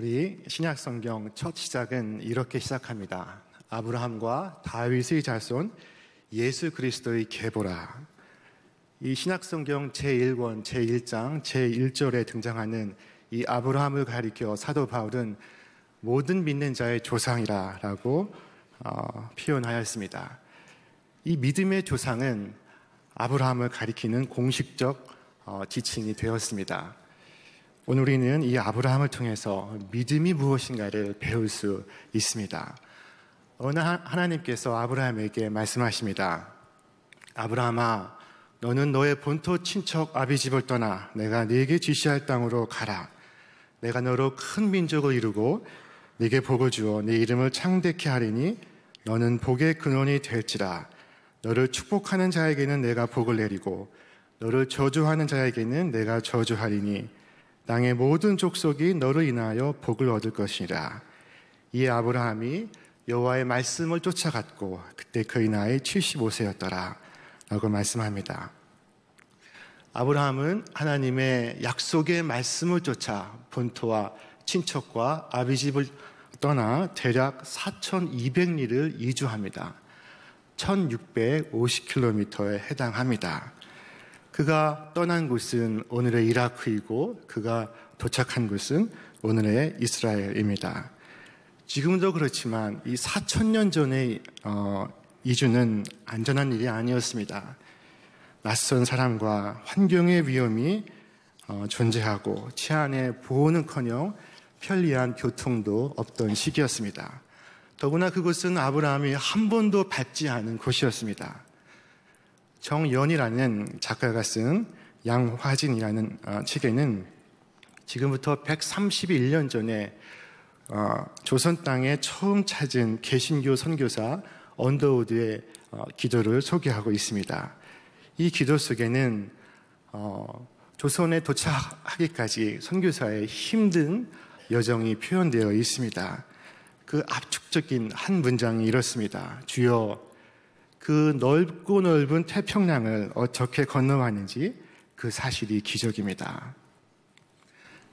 우리 신약성경 첫 시작은 이렇게 시작합니다. 아브라함과 다윗의 자손 예수 그리스도의 계보라. 이 신약성경 제1권 제1장 제1절에 등장하는 이 아브라함을 가리켜 사도 바울은 모든 믿는 자의 조상이라 라고 표현하였습니다. 이 믿음의 조상은 아브라함을 가리키는 공식적 지칭이 되었습니다. 오늘 우리는 이 아브라함을 통해서 믿음이 무엇인가를 배울 수 있습니다. 어느 하나님께서 아브라함에게 말씀하십니다. 아브라함아, 너는 너의 본토 친척 아비 집을 떠나 내가 네게 지시할 땅으로 가라. 내가 너로 큰 민족을 이루고 네게 복을 주어 네 이름을 창대케 하리니 너는 복의 근원이 될지라. 너를 축복하는 자에게는 내가 복을 내리고 너를 저주하는 자에게는 내가 저주하리니 땅의 모든 족속이 너를 인하여 복을 얻을 것이라. 이에 아브라함이 여호와의 말씀을 쫓아갔고 그때 그의 나이 75세였더라 라고 말씀합니다. 아브라함은 하나님의 약속의 말씀을 쫓아 본토와 친척과 아비집을 떠나 대략 4,200리를 이주합니다. 1,650km에 해당합니다. 그가 떠난 곳은 오늘의 이라크이고 그가 도착한 곳은 오늘의 이스라엘입니다. 지금도 그렇지만 이 4,000년 전의 이주는 안전한 일이 아니었습니다. 낯선 사람과 환경의 위험이 존재하고 치안의 보호는커녕 편리한 교통도 없던 시기였습니다. 더구나 그곳은 아브라함이 한 번도 밟지 않은 곳이었습니다. 정연이라는 작가가 쓴 양화진이라는 책에는 지금부터 131년 전에 조선 땅에 처음 찾은 개신교 선교사 언더우드의 기도를 소개하고 있습니다. 이 기도 속에는 조선에 도착하기까지 선교사의 힘든 여정이 표현되어 있습니다. 그 압축적인 한 문장이 이렇습니다. 주여, 그 넓고 넓은 태평양을 어떻게 건너왔는지 그 사실이 기적입니다.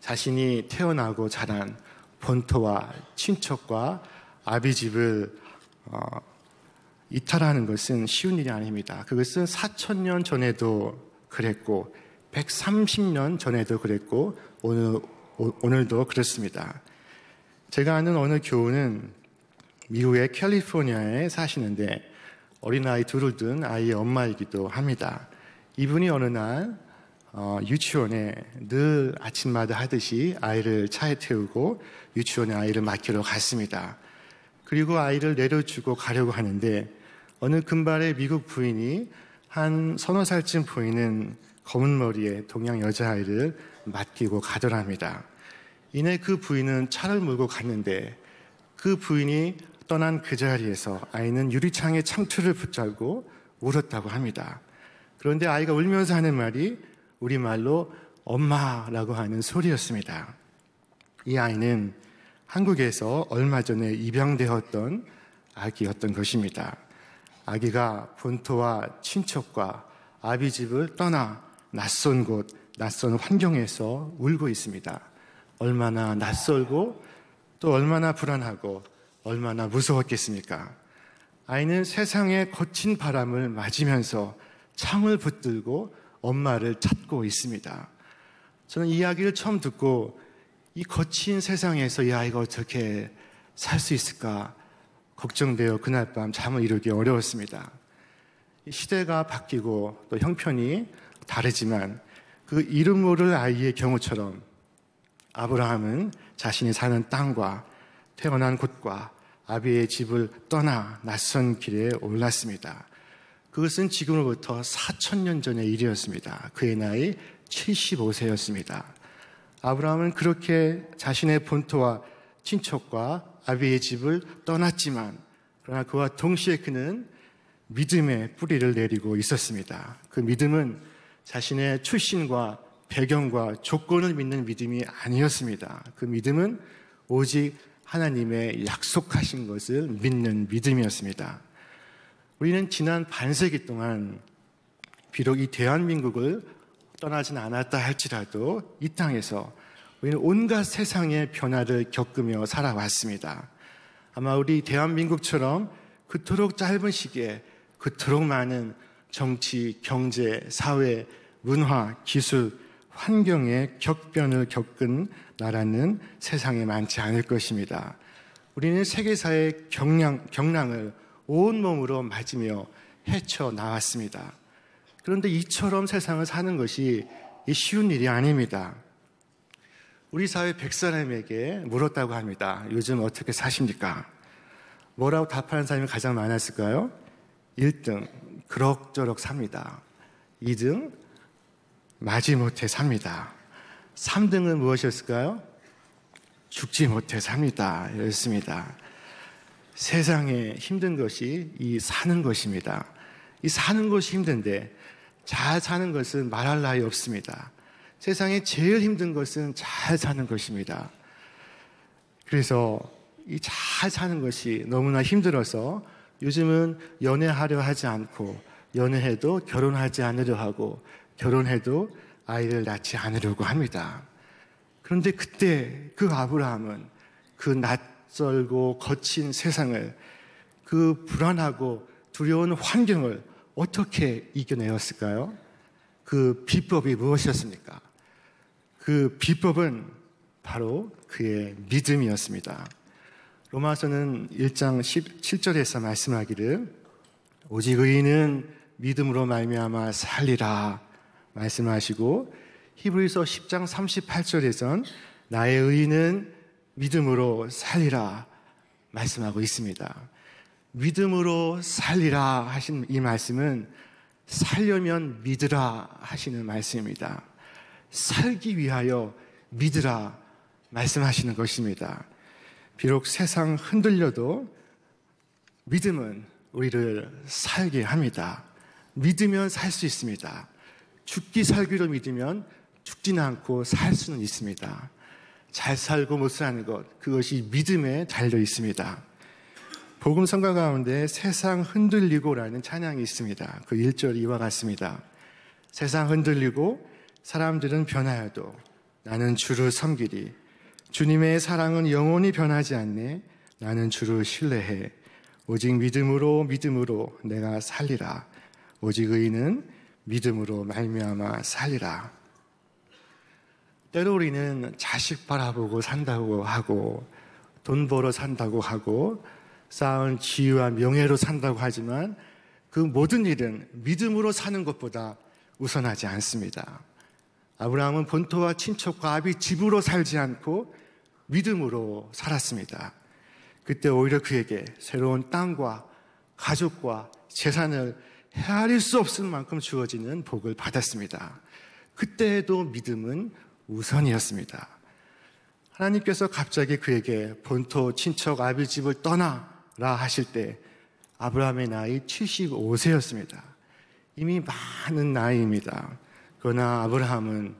자신이 태어나고 자란 본토와 친척과 아비집을 이탈하는 것은 쉬운 일이 아닙니다. 그것은 4,000년 전에도 그랬고 130년 전에도 그랬고 오늘도 그렇습니다. 제가 아는 어느 교우는 미국의 캘리포니아에 사시는데 어린아이 둘을 둔 아이의 엄마이기도 합니다. 이분이 어느 날 유치원에 늘 아침마다 하듯이 아이를 차에 태우고 유치원에 아이를 맡기러 갔습니다. 그리고 아이를 내려주고 가려고 하는데 어느 금발의 미국 부인이 한 서너 살쯤 보이는 검은 머리의 동양 여자아이를 맡기고 가더랍니다. 이내 그 부인은 차를 몰고 갔는데 그 부인이 떠난 그 자리에서 아이는 유리창에 창틀을 붙잡고 울었다고 합니다. 그런데 아이가 울면서 하는 말이 우리말로 엄마라고 하는 소리였습니다. 이 아이는 한국에서 얼마 전에 입양되었던 아기였던 것입니다. 아기가 본토와 친척과 아비집을 떠나 낯선 곳, 낯선 환경에서 울고 있습니다. 얼마나 낯설고 또 얼마나 불안하고 얼마나 무서웠겠습니까? 아이는 세상의 거친 바람을 맞으면서 창을 붙들고 엄마를 찾고 있습니다. 저는 이 이야기를 처음 듣고 이 거친 세상에서 이 아이가 어떻게 살 수 있을까 걱정되어 그날 밤 잠을 이루기 어려웠습니다. 시대가 바뀌고 또 형편이 다르지만 그 이름 모를 아이의 경우처럼 아브라함은 자신이 사는 땅과 태어난 곳과 아비의 집을 떠나 낯선 길에 올랐습니다. 그것은 지금으로부터 4,000년 전의 일이었습니다. 그의 나이 75세였습니다. 아브라함은 그렇게 자신의 본토와 친척과 아비의 집을 떠났지만 그러나 그와 동시에 그는 믿음의 뿌리를 내리고 있었습니다. 그 믿음은 자신의 출신과 배경과 조건을 믿는 믿음이 아니었습니다. 그 믿음은 오직 하나님의 약속하신 것을 믿는 믿음이었습니다. 우리는 지난 반세기 동안 비록 이 대한민국을 떠나진 않았다 할지라도 이 땅에서 우리는 온갖 세상의 변화를 겪으며 살아왔습니다. 아마 우리 대한민국처럼 그토록 짧은 시기에 그토록 많은 정치, 경제, 사회, 문화, 기술, 환경의 격변을 겪은 나라는 세상에 많지 않을 것입니다. 우리는 세계사의 경랑을 온몸으로 맞으며 헤쳐나왔습니다. 그런데 이처럼 세상을 사는 것이 쉬운 일이 아닙니다. 우리 사회 100사람에게 물었다고 합니다. 요즘 어떻게 사십니까? 뭐라고 답하는 사람이 가장 많았을까요? 1등, 그럭저럭 삽니다. 2등, 마지못해 삽니다. 3등은 무엇이었을까요? 죽지 못해 삽니다. 였습니다. 세상에 힘든 것이 이 사는 것입니다. 이 사는 것이 힘든데 잘 사는 것은 말할 나위 없습니다. 세상에 제일 힘든 것은 잘 사는 것입니다. 그래서 이 잘 사는 것이 너무나 힘들어서 요즘은 연애하려 하지 않고 연애해도 결혼하지 않으려 하고 결혼해도 아이를 낳지 않으려고 합니다. 그런데 그때 그 아브라함은 그 낯설고 거친 세상을, 그 불안하고 두려운 환경을 어떻게 이겨내었을까요? 그 비법이 무엇이었습니까? 그 비법은 바로 그의 믿음이었습니다. 로마서는 1장 17절에서 말씀하기를 오직 의인은 믿음으로 말미암아 살리라 말씀하시고, 히브리서 10장 38절에선 나의 의인은 믿음으로 살리라 말씀하고 있습니다. 믿음으로 살리라 하신 이 말씀은 살려면 믿으라 하시는 말씀입니다. 살기 위하여 믿으라 말씀하시는 것입니다. 비록 세상 흔들려도 믿음은 우리를 살게 합니다. 믿으면 살 수 있습니다. 죽기 살기로 믿으면 죽지는 않고 살 수는 있습니다. 잘 살고 못 사는 것, 그것이 믿음에 달려 있습니다. 복음 성가 가운데 세상 흔들리고라는 찬양이 있습니다. 그 1절 이와 같습니다. 세상 흔들리고 사람들은 변하여도 나는 주를 섬기리. 주님의 사랑은 영원히 변하지 않네. 나는 주를 신뢰해. 오직 믿음으로 내가 살리라. 오직 의인은 믿음으로 말미암아 살리라. 때로 우리는 자식 바라보고 산다고 하고 돈 벌어 산다고 하고 쌓은 지위와 명예로 산다고 하지만 그 모든 일은 믿음으로 사는 것보다 우선하지 않습니다. 아브라함은 본토와 친척과 아비 집으로 살지 않고 믿음으로 살았습니다. 그때 오히려 그에게 새로운 땅과 가족과 재산을 헤아릴 수 없을 만큼 주어지는 복을 받았습니다. 그때에도 믿음은 우선이었습니다. 하나님께서 갑자기 그에게 본토 친척 아비 집을 떠나라 하실 때 아브라함의 나이 75세였습니다. 이미 많은 나이입니다. 그러나 아브라함은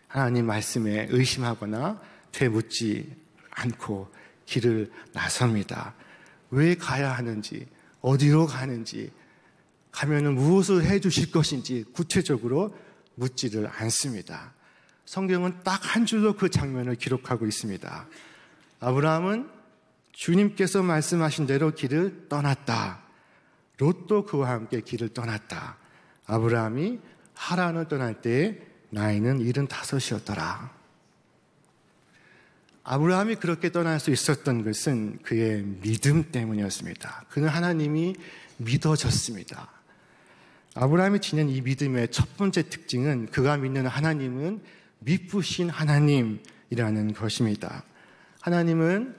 하나님 말씀에 의심하거나 되묻지 않고 길을 나섭니다. 왜 가야 하는지, 어디로 가는지, 가면은 무엇을 해 주실 것인지 구체적으로 묻지를 않습니다. 성경은 딱 한 줄로 그 장면을 기록하고 있습니다. 아브라함은 주님께서 말씀하신 대로 길을 떠났다. 롯도 그와 함께 길을 떠났다. 아브라함이 하란을 떠날 때에 나이는 75이었더라. 아브라함이 그렇게 떠날 수 있었던 것은 그의 믿음 때문이었습니다. 그는 하나님이 믿어졌습니다. 아브라함이 지닌 이 믿음의 첫 번째 특징은 그가 믿는 하나님은 미쁘신 하나님이라는 것입니다. 하나님은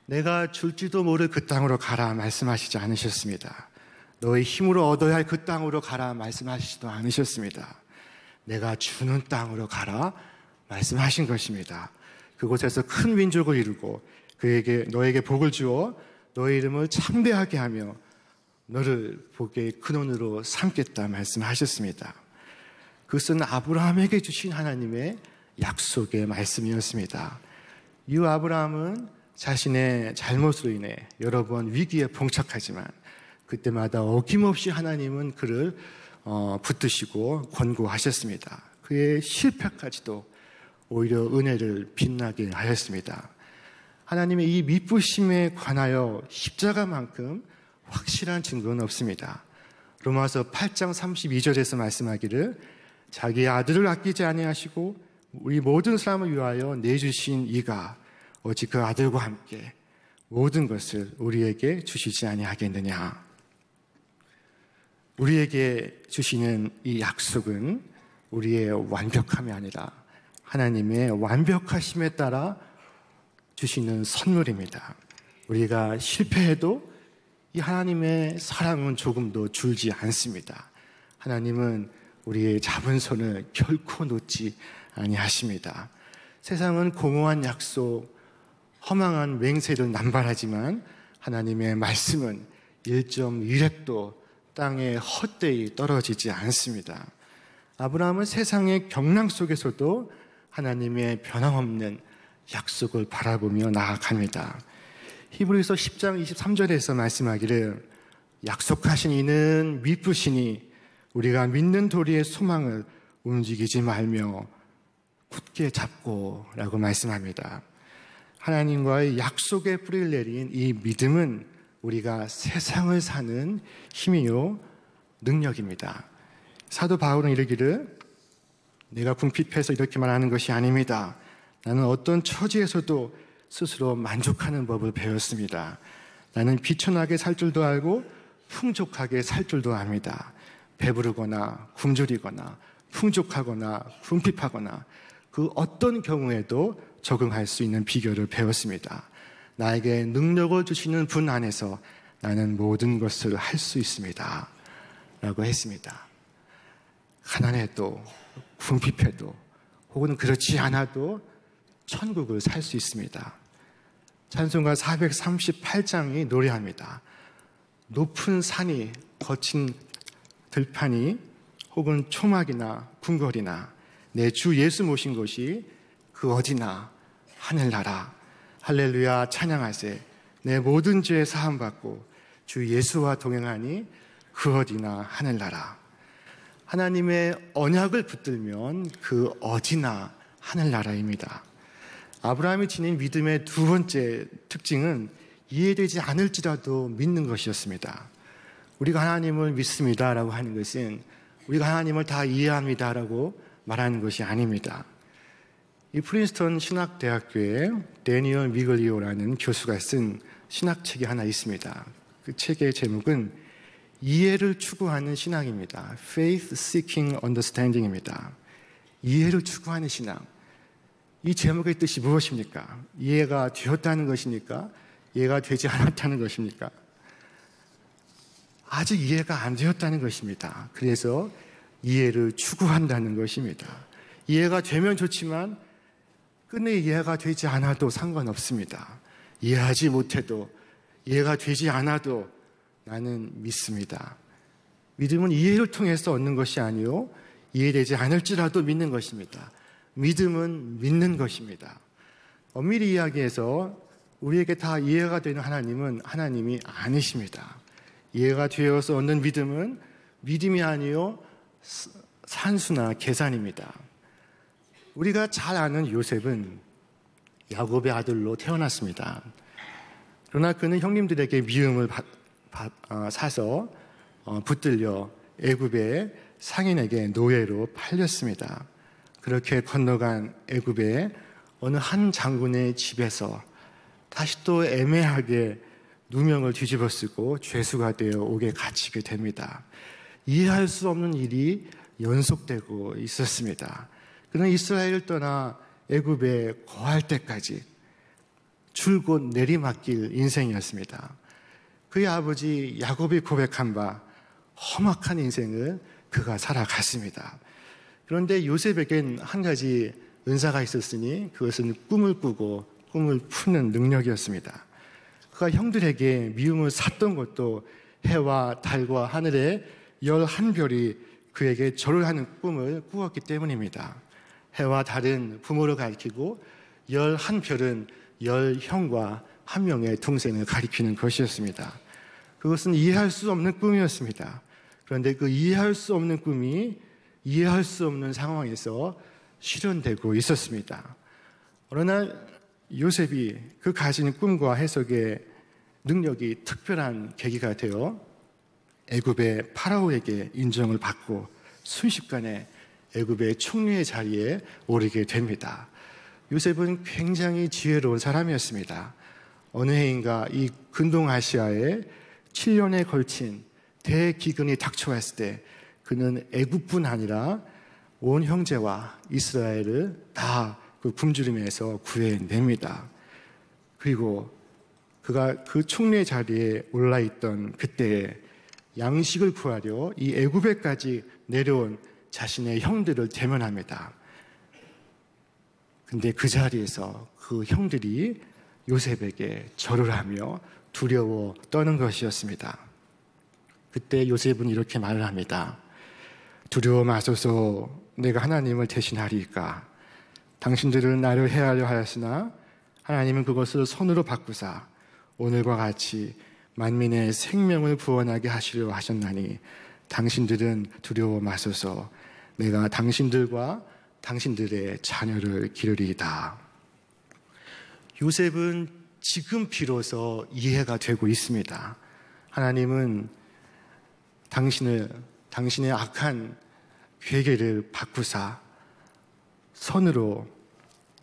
내가 줄지도 모를 그 땅으로 가라 말씀하시지 않으셨습니다. 너의 힘으로 얻어야 할 그 땅으로 가라 말씀하시지도 않으셨습니다. 내가 주는 땅으로 가라 말씀하신 것입니다. 그곳에서 큰 민족을 이루고 너에게 복을 주어 너의 이름을 창대하게 하며 너를 복의 근원으로 삼겠다 말씀하셨습니다. 그것은 아브라함에게 주신 하나님의 약속의 말씀이었습니다. 이 아브라함은 자신의 잘못으로 인해 여러 번 위기에 봉착하지만 그때마다 어김없이 하나님은 그를 붙드시고 권고하셨습니다. 그의 실패까지도 오히려 은혜를 빛나게 하였습니다. 하나님의 이 미쁘심에 관하여 십자가만큼 확실한 증거는 없습니다. 로마서 8장 32절에서 말씀하기를 자기의 아들을 아끼지 아니하시고 우리 모든 사람을 위하여 내주신 이가 오직 그 아들과 함께 모든 것을 우리에게 주시지 아니하겠느냐. 우리에게 주시는 이 약속은 우리의 완벽함이 아니라 하나님의 완벽하심에 따라 주시는 선물입니다. 우리가 실패해도 이 하나님의 사랑은 조금도 줄지 않습니다. 하나님은 우리의 잡은 손을 결코 놓지 아니하십니다. 세상은 공허한 약속, 허망한 맹세를 남발하지만 하나님의 말씀은 1.1획도 땅에 헛되이 떨어지지 않습니다. 아브라함은 세상의 경랑 속에서도 하나님의 변함없는 약속을 바라보며 나아갑니다. 히브리서 10장 23절에서 말씀하기를 약속하신 이는 미쁘시니 우리가 믿는 도리의 소망을 움직이지 말며 굳게 잡고 라고 말씀합니다. 하나님과의 약속의 뿌리를 내린 이 믿음은 우리가 세상을 사는 힘이요 능력입니다. 사도 바울은 이르기를 내가 궁핍해서 이렇게 말하는 것이 아닙니다. 나는 어떤 처지에서도 스스로 만족하는 법을 배웠습니다. 나는 비천하게 살 줄도 알고 풍족하게 살 줄도 압니다. 배부르거나 굶주리거나 풍족하거나 궁핍하거나 그 어떤 경우에도 적응할 수 있는 비결을 배웠습니다. 나에게 능력을 주시는 분 안에서 나는 모든 것을 할 수 있습니다. 라고 했습니다. 가난해도 궁핍해도 혹은 그렇지 않아도 천국을 살 수 있습니다. 찬송가 438장이 노래합니다. 높은 산이 거친 들판이 혹은 초막이나 궁궐이나 내 주 예수 모신 곳이 그 어디나 하늘나라 할렐루야 찬양하세 내 모든 죄 사함받고 주 예수와 동행하니 그 어디나 하늘나라. 하나님의 언약을 붙들면 그 어디나 하늘나라입니다. 아브라함이 지닌 믿음의 두 번째 특징은 이해되지 않을지라도 믿는 것이었습니다. 우리가 하나님을 믿습니다라고 하는 것은 우리가 하나님을 다 이해합니다라고 말하는 것이 아닙니다. 이 프린스턴 신학대학교에 데니얼 미글리오라는 교수가 쓴 신학책이 하나 있습니다. 그 책의 제목은 이해를 추구하는 신앙입니다. Faith Seeking Understanding입니다. 이해를 추구하는 신앙. 이 제목의 뜻이 무엇입니까? 이해가 되었다는 것입니까? 이해가 되지 않았다는 것입니까? 아직 이해가 안 되었다는 것입니다. 그래서 이해를 추구한다는 것입니다. 이해가 되면 좋지만 끝내 이해가 되지 않아도 상관없습니다. 이해하지 못해도 이해가 되지 않아도 나는 믿습니다. 믿음은 이해를 통해서 얻는 것이 아니요 이해되지 않을지라도 믿는 것입니다. 믿음은 믿는 것입니다. 엄밀히 이야기해서 우리에게 다 이해가 되는 하나님은 하나님이 아니십니다. 이해가 되어서 얻는 믿음은 믿음이 아니요 산수나 계산입니다. 우리가 잘 아는 요셉은 야곱의 아들로 태어났습니다. 그러나 그는 형님들에게 미움을 사서 붙들려 애굽의 상인에게 노예로 팔렸습니다. 그렇게 건너간 애굽의 어느 한 장군의 집에서 다시 또 애매하게 누명을 뒤집어 쓰고 죄수가 되어 옥에 갇히게 됩니다. 이해할 수 없는 일이 연속되고 있었습니다. 그는 이스라엘을 떠나 애굽에 거할 때까지 줄곧 내리막길 인생이었습니다. 그의 아버지 야곱이 고백한 바 험악한 인생을 그가 살아갔습니다. 그런데 요셉에겐 한 가지 은사가 있었으니 그것은 꿈을 꾸고 꿈을 푸는 능력이었습니다. 그가 형들에게 미움을 샀던 것도 해와 달과 하늘의 11별이 그에게 절을 하는 꿈을 꾸었기 때문입니다. 해와 달은 부모를 가리키고 11별은 10형과 한 명의 동생을 가리키는 것이었습니다. 그것은 이해할 수 없는 꿈이었습니다. 그런데 그 이해할 수 없는 꿈이 이해할 수 없는 상황에서 실현되고 있었습니다. 어느 날 요셉이 그 가진 꿈과 해석의 능력이 특별한 계기가 되어 애굽의 파라오에게 인정을 받고 순식간에 애굽의 총리의 자리에 오르게 됩니다. 요셉은 굉장히 지혜로운 사람이었습니다. 어느 해인가 이 근동아시아에 7년에 걸친 대기근이 닥쳐왔을 때 그는 애굽뿐 아니라 온 형제와 이스라엘을 다 그 굶주림에서 구해냅니다. 그리고 그가 그 총리의 자리에 올라있던 그때에 양식을 구하려 이 애굽에까지 내려온 자신의 형들을 대면합니다. 근데 그 자리에서 그 형들이 요셉에게 절을 하며 두려워 떠는 것이었습니다. 그때 요셉은 이렇게 말을 합니다. 두려워 마소서, 내가 하나님을 대신하리이까. 당신들은 나를 해하려 하였으나 하나님은 그것을 선으로 바꾸사 오늘과 같이 만민의 생명을 구원하게 하시려 하셨나니 당신들은 두려워 마소서, 내가 당신들과 당신들의 자녀를 기르리이다. 요셉은 지금 비로소 이해가 되고 있습니다. 하나님은 당신의 악한 괴계를 바꾸사 선으로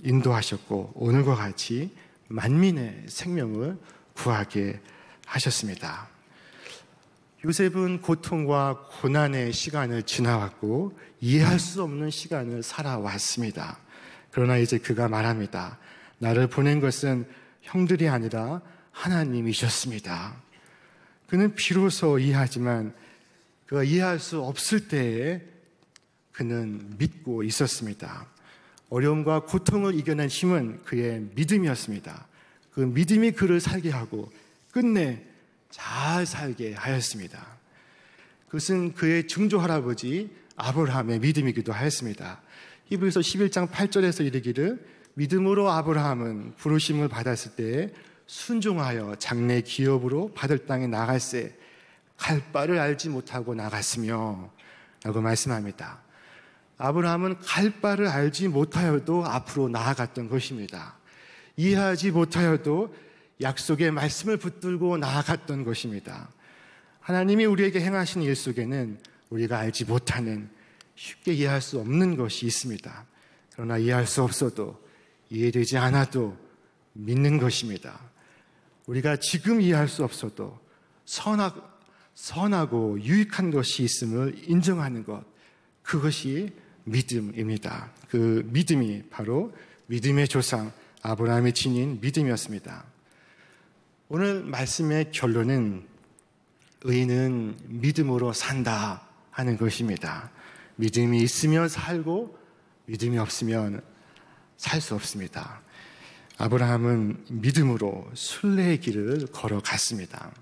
인도하셨고 오늘과 같이 만민의 생명을 구하게 하셨습니다. 요셉은 고통과 고난의 시간을 지나왔고 이해할 수 없는 시간을 살아왔습니다. 그러나 이제 그가 말합니다. 나를 보낸 것은 형들이 아니라 하나님이셨습니다. 그는 비로소 이해하지만 그가 이해할 수 없을 때에 그는 믿고 있었습니다. 어려움과 고통을 이겨낸 힘은 그의 믿음이었습니다. 그 믿음이 그를 살게 하고 끝내 잘 살게 하였습니다. 그것은 그의 증조 할아버지 아브라함의 믿음이기도 하였습니다. 히브리서 11장 8절에서 이르기를 믿음으로 아브라함은 부르심을 받았을 때에 순종하여 장래 기업으로 받을 땅에 나갈새 갈 바를 알지 못하고 나갔으며 라고 말씀합니다. 아브라함은 갈 바를 알지 못하여도 앞으로 나아갔던 것입니다. 이해하지 못하여도 약속의 말씀을 붙들고 나아갔던 것입니다. 하나님이 우리에게 행하신 일 속에는 우리가 알지 못하는 쉽게 이해할 수 없는 것이 있습니다. 그러나 이해할 수 없어도 이해되지 않아도 믿는 것입니다. 우리가 지금 이해할 수 없어도 선하고 유익한 것이 있음을 인정하는 것, 그것이 믿음입니다. 그 믿음이 바로 믿음의 조상 아브라함이 지닌 믿음이었습니다. 오늘 말씀의 결론은 의인은 믿음으로 산다 하는 것입니다. 믿음이 있으면 살고 믿음이 없으면 살 수 없습니다. 아브라함은 믿음으로 순례의 길을 걸어갔습니다.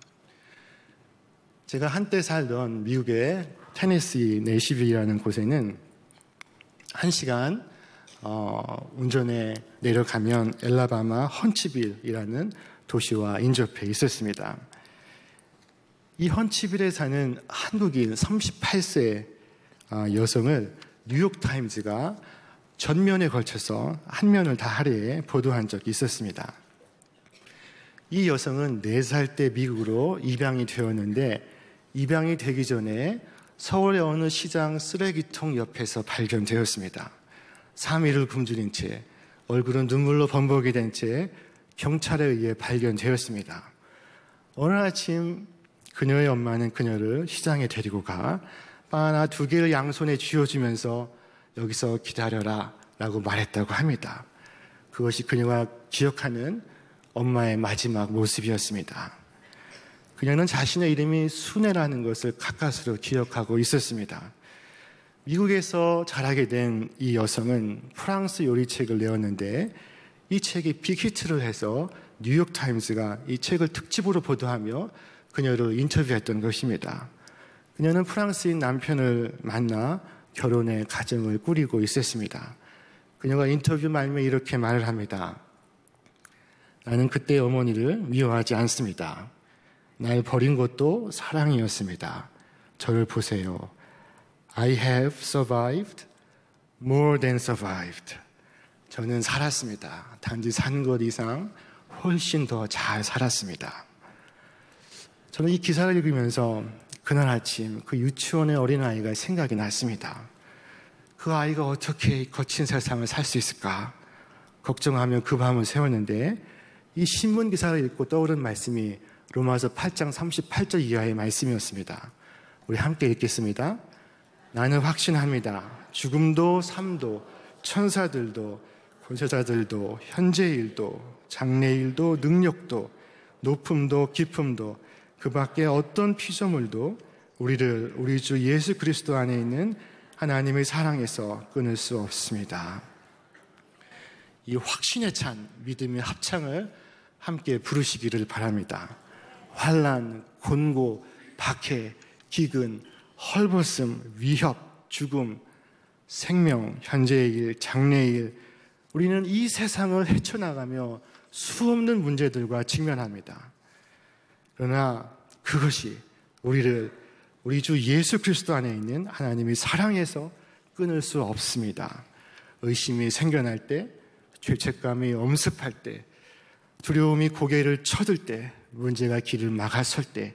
제가 한때 살던 미국의 테네시 내시빌이라는 곳에는 1시간 운전에 내려가면 엘라바마 헌치빌이라는 도시와 인접해 있었습니다. 이 헌치빌에 사는 한국인 38세 여성을 뉴욕타임즈가 전면에 걸쳐서 한 면을 다 할애해 보도한 적이 있었습니다. 이 여성은 4살 때 미국으로 입양이 되었는데 입양이 되기 전에 서울의 어느 시장 쓰레기통 옆에서 발견되었습니다. 3일을 굶주린 채 얼굴은 눈물로 범벅이 된 채 경찰에 의해 발견되었습니다. 어느 아침 그녀의 엄마는 그녀를 시장에 데리고 가 바나나 2개를 양손에 쥐어주면서 여기서 기다려라 라고 말했다고 합니다. 그것이 그녀가 기억하는 엄마의 마지막 모습이었습니다. 그녀는 자신의 이름이 순애라는 것을 가까스로 기억하고 있었습니다. 미국에서 자라게 된 이 여성은 프랑스 요리책을 내었는데 이 책이 빅히트를 해서 뉴욕타임즈가 이 책을 특집으로 보도하며 그녀를 인터뷰했던 것입니다. 그녀는 프랑스인 남편을 만나 결혼의 가정을 꾸리고 있었습니다. 그녀가 인터뷰 말미에 이렇게 말을 합니다. 나는 그때의 어머니를 미워하지 않습니다. 날 버린 것도 사랑이었습니다. 저를 보세요. I have survived more than survived. 저는 살았습니다. 단지 산 것 이상 훨씬 더 잘 살았습니다. 저는 이 기사를 읽으면서 그날 아침 그 유치원의 어린아이가 생각이 났습니다. 그 아이가 어떻게 거친 세상을 살 수 있을까 걱정하며 그 밤을 새웠는데, 이 신문 기사를 읽고 떠오른 말씀이 로마서 8장 38절 이하의 말씀이었습니다. 우리 함께 읽겠습니다. 나는 확신합니다. 죽음도 삶도 천사들도 권세자들도 현재일도 장래일도 능력도 높음도 깊음도 그 밖에 어떤 피조물도 우리를 우리 주 예수 그리스도 안에 있는 하나님의 사랑에서 끊을 수 없습니다. 이 확신에 찬 믿음의 합창을 함께 부르시기를 바랍니다. 환난, 곤고, 박해, 기근, 헐벗음, 위협, 죽음, 생명, 현재의 일, 장래의 일, 우리는 이 세상을 헤쳐나가며 수없는 문제들과 직면합니다. 그러나 그것이 우리를 우리 주 예수 그리스도 안에 있는 하나님의 사랑에서 끊을 수 없습니다. 의심이 생겨날 때, 죄책감이 엄습할 때, 두려움이 고개를 쳐들 때, 문제가 길을 막아설 때,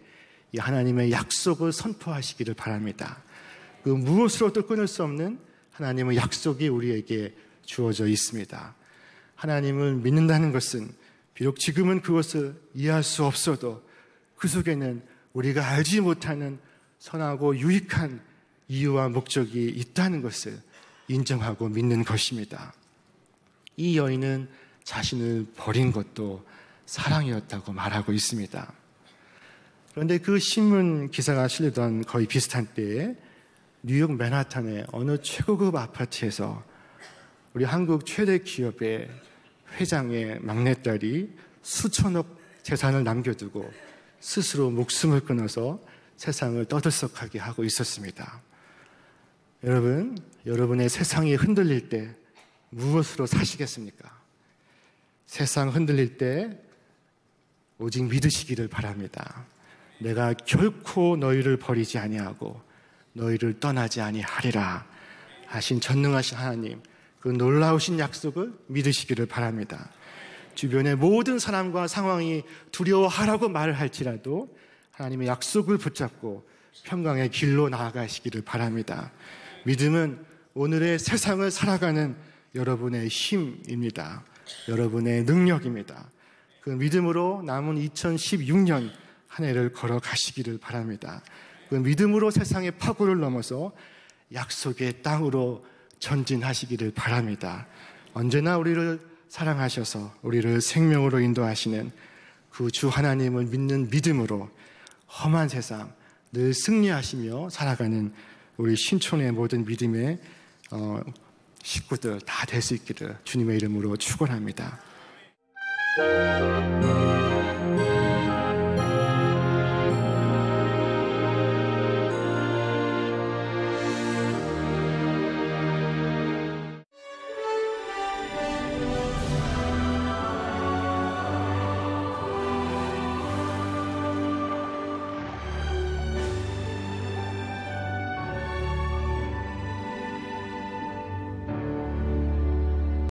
이 하나님의 약속을 선포하시기를 바랍니다. 그 무엇으로도 끊을 수 없는 하나님의 약속이 우리에게 주어져 있습니다. 하나님을 믿는다는 것은 비록 지금은 그것을 이해할 수 없어도 그 속에는 우리가 알지 못하는 선하고 유익한 이유와 목적이 있다는 것을 인정하고 믿는 것입니다. 이 여인은 자신을 버린 것도 사랑이었다고 말하고 있습니다. 그런데 그 신문 기사가 실리던 거의 비슷한 때에 뉴욕 맨하탄의 어느 최고급 아파트에서 우리 한국 최대 기업의 회장의 막내딸이 수천억 재산을 남겨두고 스스로 목숨을 끊어서 세상을 떠들썩하게 하고 있었습니다. 여러분, 여러분의 세상이 흔들릴 때 무엇으로 사시겠습니까? 세상 흔들릴 때 오직 믿으시기를 바랍니다. 내가 결코 너희를 버리지 아니하고 너희를 떠나지 아니하리라 하신 전능하신 하나님, 그 놀라우신 약속을 믿으시기를 바랍니다. 주변의 모든 사람과 상황이 두려워하라고 말을 할지라도 하나님의 약속을 붙잡고 평강의 길로 나아가시기를 바랍니다. 믿음은 오늘의 세상을 살아가는 여러분의 힘입니다. 여러분의 능력입니다. 그 믿음으로 남은 2016년 한 해를 걸어가시기를 바랍니다. 그 믿음으로 세상의 파고를 넘어서 약속의 땅으로 전진하시기를 바랍니다. 언제나 우리를 사랑하셔서 우리를 생명으로 인도하시는 그 주 하나님을 믿는 믿음으로 험한 세상 늘 승리하시며 살아가는 우리 신촌의 모든 믿음의 식구들 다 될 수 있기를 주님의 이름으로 축원합니다.